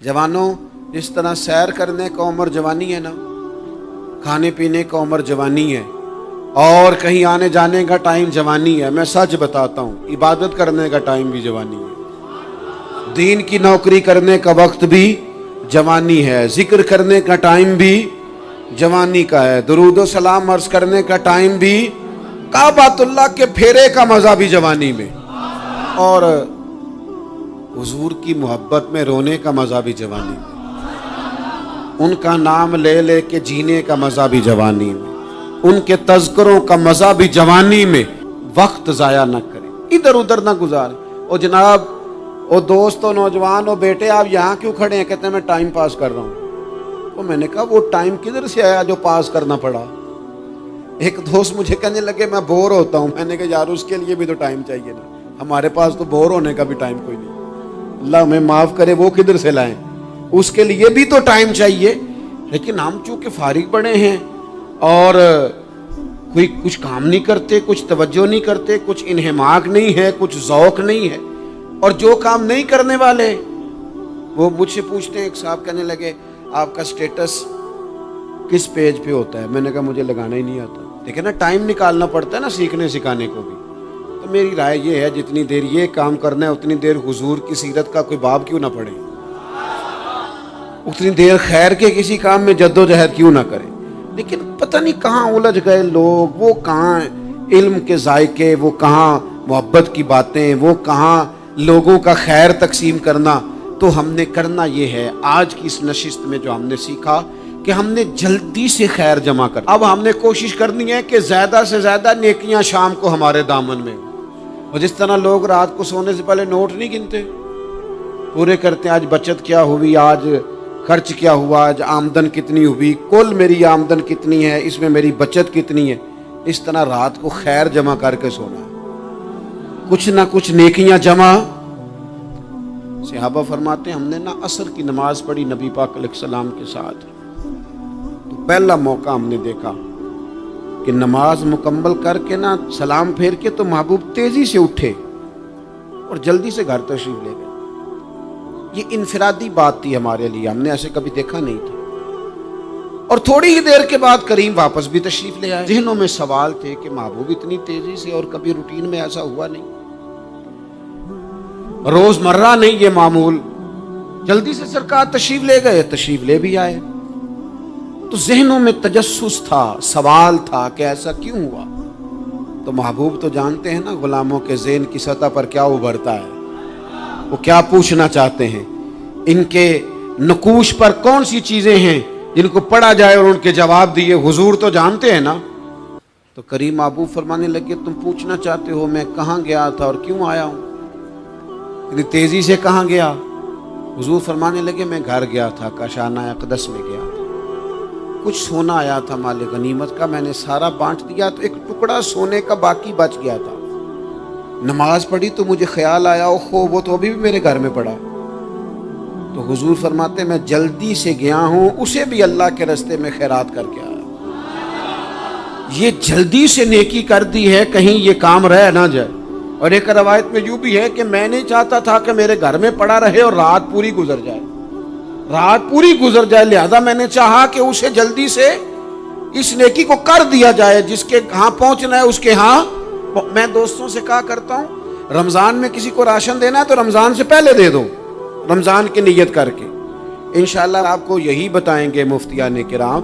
जवानों, जिस तरह सैर करने का उम्र जवानी है ना, खाने पीने का उम्र जवानी है, और कहीं आने जाने का टाइम जवानी है। मैं सच बताता हूँ, इबादत करने का टाइम भी जवानी है, दीन की नौकरी करने का वक्त भी जवानी है, जिक्र करने का टाइम भी जवानी का है, दुरूद व सलाम अर्ज करने का टाइम भी, काबातुल्लाह के फेरे का मजा भी जवानी में, और हुजूर की मोहब्बत में रोने का मजा भी जवानी में, उनका नाम ले ले के जीने का मजा भी जवानी में, उनके तज़किरों का मजा भी जवानी में। वक्त जाया न करें, इधर उधर ना गुजारें। और जनाब, ओ दोस्त, ओ नौजवान, ओ बेटे, आप यहाँ क्यों खड़े हैं? कहते हैं मैं टाइम पास कर रहा हूँ। तो मैंने कहा वो टाइम किधर से आया जो पास करना पड़ा? एक दोस्त मुझे कहने लगे मैं बोर होता हूँ। मैंने कहा यार उसके लिए भी तो टाइम चाहिए ना, हमारे पास तो बोर होने का भी टाइम कोई नहीं। अल्लाह हमें माफ करे, वो किधर से लाएं? उसके लिए भी तो टाइम चाहिए। लेकिन हम चूंकि फारिग पड़े हैं और कोई कुछ काम नहीं करते, कुछ तवज्जो नहीं करते, कुछ इन्हिमाक नहीं है, कुछ ज़ौक नहीं है, और जो काम नहीं करने वाले वो मुझसे पूछते हैं। एक साहब कहने लगे आपका स्टेटस किस पेज पे होता है? मैंने कहा मुझे लगाना ही नहीं आता। देखे ना, टाइम निकालना पड़ता है ना सीखने सिखाने को भी। तो मेरी राय ये है, जितनी देर ये काम करना है उतनी देर हुजूर की सीरत का कोई बाब क्यों ना पढ़े, उतनी देर खैर के किसी काम में जद्दोजहद क्यों ना करें। लेकिन पता नहीं कहाँ उलझ गए लोग, वो कहाँ इल्म के जायके, वो कहाँ मोहब्बत की बातें, वो कहाँ लोगों का खैर तकसीम करना। तो हमने करना ये है, आज की इस नशिस्त में जो हमने सीखा कि हमने जल्दी से खैर जमा कर, अब हमने कोशिश करनी है कि ज़्यादा से ज़्यादा नेकियां शाम को हमारे दामन में हो। और जिस तरह लोग रात को सोने से पहले नोट नहीं गिनते, पूरे करते हैं, आज बचत क्या हुई, आज खर्च क्या हुआ, आज आमदन कितनी हुई, कुल मेरी आमदन कितनी है, इसमें मेरी बचत कितनी है। इस तरह रात को खैर जमा करके सोना, कुछ ना कुछ नेकियां जमा। सहाबा फरमाते हैं हमने ना असर की नमाज पढ़ी नबी पाक अलैहिस्सलाम के साथ, तो पहला मौका हमने देखा कि नमाज मुकम्मल करके ना सलाम फेर के तो महबूब तेजी से उठे और जल्दी से घर तशरीफ ले गए। ये इनफरादी बात थी हमारे लिए, हमने ऐसे कभी देखा नहीं था। और थोड़ी ही देर के बाद करीम वापस भी तशरीफ ले आए। ज़हनों में सवाल थे कि महबूब इतनी तेजी से, और कभी रूटीन में ऐसा हुआ नहीं, रोजमर्रा नहीं ये मामूल। जल्दी से सरकार तशरीफ ले गए, तशरीफ ले भी आए। तो ज़हनों में तजस्सुस था, सवाल था कि ऐसा क्यों हुआ। तो महबूब तो जानते हैं ना गुलामों के ज़हन की सतह पर क्या उभरता है, वो क्या पूछना चाहते हैं, इनके नकूश पर कौन सी चीजें हैं जिनको पढ़ा जाए और उनके जवाब दिए। हुजूर तो जानते हैं ना। तो करीम महबूब फरमाने लगे तुम पूछना चाहते हो मैं कहाँ गया था और क्यों आया हूँ, इतनी तेजी से कहाँ गया? हुजूर फरमाने लगे मैं घर गया था, काशाना अक़दस में गया था, कुछ सोना आया था माल गनीमत का, मैंने सारा बांट दिया, तो एक टुकड़ा सोने का बाकी बच गया था। नमाज पढ़ी तो मुझे ख्याल आया ओहो वो तो अभी भी मेरे घर में पड़ा। तो हुजूर फरमाते मैं जल्दी से गया हूँ, उसे भी अल्लाह के रास्ते में खैरात करके आया। ये जल्दी से नेकी कर दी है, कहीं ये काम रह ना जाए। और एक रवायत में यूं भी है कि मैं नहीं चाहता था कि मेरे घर में पड़ा रहे और रात पूरी गुजर जाए, रात पूरी गुजर जाए, लिहाजा मैंने चाहा कि उसे जल्दी से इस नेकी को कर दिया जाए, जिसके कहाँ पहुंचना है उसके यहाँ। मैं दोस्तों से कहा करता हूँ रमजान में किसी को राशन देना है तो रमजान से पहले दे दो, रमजान की नियत करके। इंशाअल्लाह आपको यही बताएंगे मुफ्तियाने किराम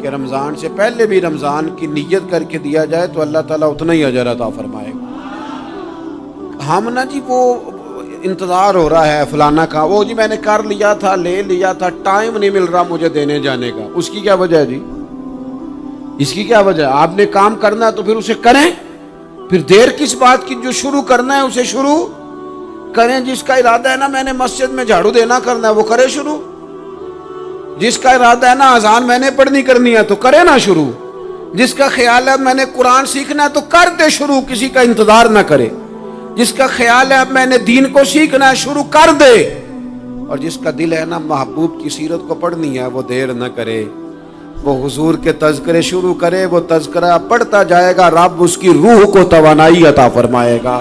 कि रमजान से पहले भी रमजान की नियत करके दिया जाए तो अल्लाह ताला उतना ही अजर अता फरमाएगा। हम ना जी वो इंतजार हो रहा है फलाना का, वो जी मैंने कर लिया था, ले लिया था, टाइम नहीं मिल रहा मुझे देने जाने का। उसकी क्या वजह है जी, इसकी क्या वजह है? आपने काम करना है तो फिर उसे करें, फिर देर किस बात की? जो शुरू करना है उसे शुरू करें। जिसका इरादा है ना मैंने मस्जिद में झाड़ू देना करना है वो करे शुरू, जिसका इरादा है ना अजान मैंने पढ़नी करनी है तो करे ना शुरू, जिसका ख्याल है मैंने कुरान सीखना है तो कर दे शुरू, किसी का इंतजार ना करे, जिसका ख्याल है अब मैंने दीन को सीखना है शुरू कर दे, और जिसका दिल है ना महबूब की सीरत को पढ़नी है वो देर न करे, वो हुजूर के तज़किरे शुरू करे, वो तज़किरा पढ़ता जाएगा, रब उसकी रूह को तवानाई अता फरमाएगा,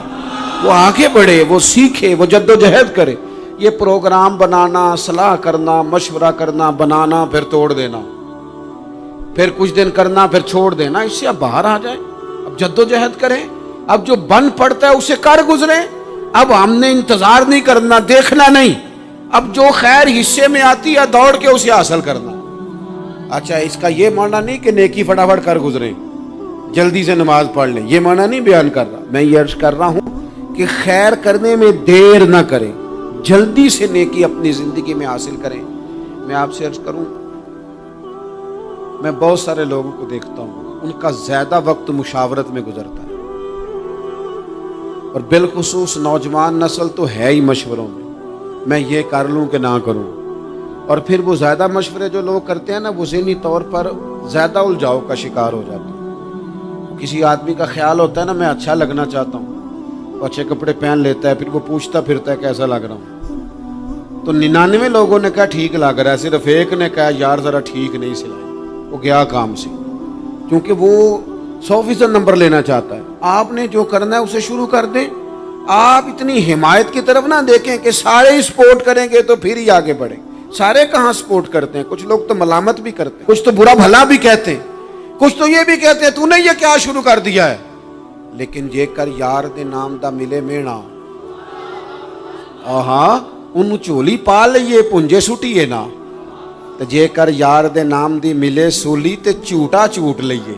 वो आगे बढ़े, वो सीखे, वो जद्दोजहद करे। یہ پروگرام بنانا، صلاح کرنا، مشورہ کرنا، بنانا پھر توڑ دینا، پھر کچھ دن کرنا پھر چھوڑ دینا، اس سے اب باہر آ جائیں، اب جدوجہد کریں، اب جو بن پڑتا ہے اسے کر گزریں۔ اب ہم نے انتظار نہیں کرنا، دیکھنا نہیں، اب جو خیر حصے میں آتی ہے دوڑ کے اسے حاصل کرنا۔ اچھا، اس کا یہ معنی نہیں کہ نیکی فٹافٹ کر گزریں، جلدی سے نماز پڑھ لیں، یہ معنی نہیں بیان کر رہا۔ میں یہ عرض کر رہا ہوں کہ خیر کرنے میں دیر نہ کریں، جلدی سے نیکی اپنی زندگی میں حاصل کریں۔ میں آپ سے عرض کروں، میں بہت سارے لوگوں کو دیکھتا ہوں، ان کا زیادہ وقت مشاورت میں گزرتا ہے، اور بالخصوص نوجوان نسل تو ہے ہی مشوروں میں یہ کر لوں کہ نہ کروں، اور پھر وہ زیادہ مشورے جو لوگ کرتے ہیں نا، وہ ذہنی طور پر زیادہ الجھاؤ کا شکار ہو جاتے ہیں۔ کسی آدمی کا خیال ہوتا ہے نا، میں اچھا لگنا چاہتا ہوں، وہ اچھے کپڑے پہن لیتا ہے، پھر وہ پوچھتا پھرتا ہے کیسا لگ رہا ہوں، تو 99 لوگوں نے کہا ٹھیک لگ رہا ہے، صرف ایک نے کہا یار ذرا ٹھیک نہیں سلائی، وہ گیا کام سے، کیونکہ وہ 100% نمبر لینا چاہتا ہے۔ آپ نے جو کرنا ہے اسے شروع کر دیں، آپ اتنی حمایت کی طرف نہ دیکھیں کہ سارے ہی سپورٹ کریں گے تو پھر ہی آگے بڑھیں۔ سارے کہاں سپورٹ کرتے ہیں، کچھ لوگ تو ملامت بھی کرتے ہیں، کچھ تو برا بھلا بھی کہتے ہیں، کچھ تو یہ بھی کہتے ہیں تو نے یہ کیا شروع کر دیا ہے۔ لیکن جے کر یار دے نام دا ملے مینا، آہاں انہوں چولی پا لئیے پنجے سٹیے نا، تو جے کر یار دے نام دی ملے سولی تے چوٹا چوٹ لئیے،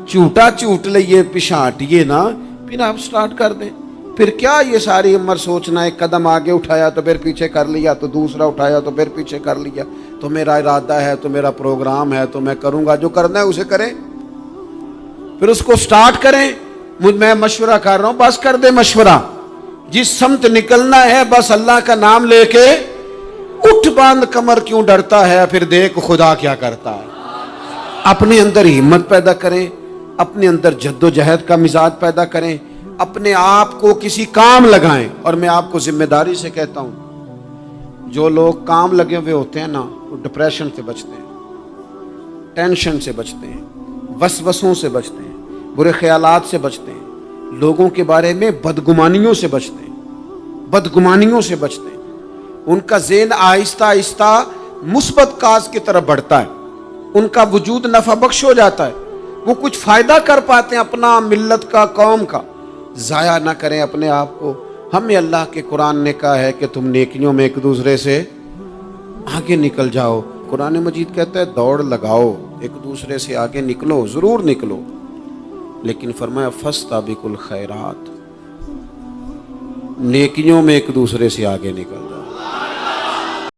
چوٹا چوٹ لئیے پشانٹیے نا، پھر آپ سٹارٹ کر دیں۔ پھر کیا یہ ساری عمر سوچنا، ایک قدم آگے اٹھایا تو پھر پیچھے کر لیا، تو دوسرا اٹھایا تو پھر پیچھے کر لیا، تو میرا ارادہ ہے، تو میرا پروگرام ہے، تو میں کروں گا، جو کرنا ہے اسے کریں، پھر اس کو سٹارٹ کریں۔ میں مشورہ کر رہا ہوں، بس کر دے مشورہ، جس سمت نکلنا ہے بس اللہ کا نام لے کے اٹھ، باندھ کمر کیوں ڈرتا ہے، پھر دیکھ خدا کیا کرتا ہے۔ اپنے اندر ہمت پیدا کریں، اپنے اندر جد و جہد کا مزاج پیدا کریں، اپنے آپ کو کسی کام لگائیں۔ اور میں آپ کو ذمہ داری سے کہتا ہوں، جو لوگ کام لگے ہوئے ہوتے ہیں نا، وہ ڈپریشن سے بچتے ہیں، ٹینشن سے بچتے ہیں، وسوسوں سے بچتے ہیں، برے خیالات سے بچتے ہیں، لوگوں کے بارے میں بدگمانیوں سے بچتے ہیں، بدگمانیوں سے بچتے ہیں۔ ان کا ذہن آہستہ آہستہ مثبت کاز کی طرف بڑھتا ہے، ان کا وجود نفع بخش ہو جاتا ہے، وہ کچھ فائدہ کر پاتے ہیں اپنا، ملت کا، قوم کا۔ ضائع نہ کریں اپنے آپ کو۔ ہمیں اللہ کے قرآن نے کہا ہے کہ تم نیکیوں میں ایک دوسرے سے آگے نکل جاؤ۔ قرآن مجید کہتا ہے دوڑ لگاؤ، ایک دوسرے سے آگے نکلو، ضرور نکلو، لیکن فرمایا فاستبقوا الخیرات، نیکیوں میں ایک دوسرے سے آگے نکل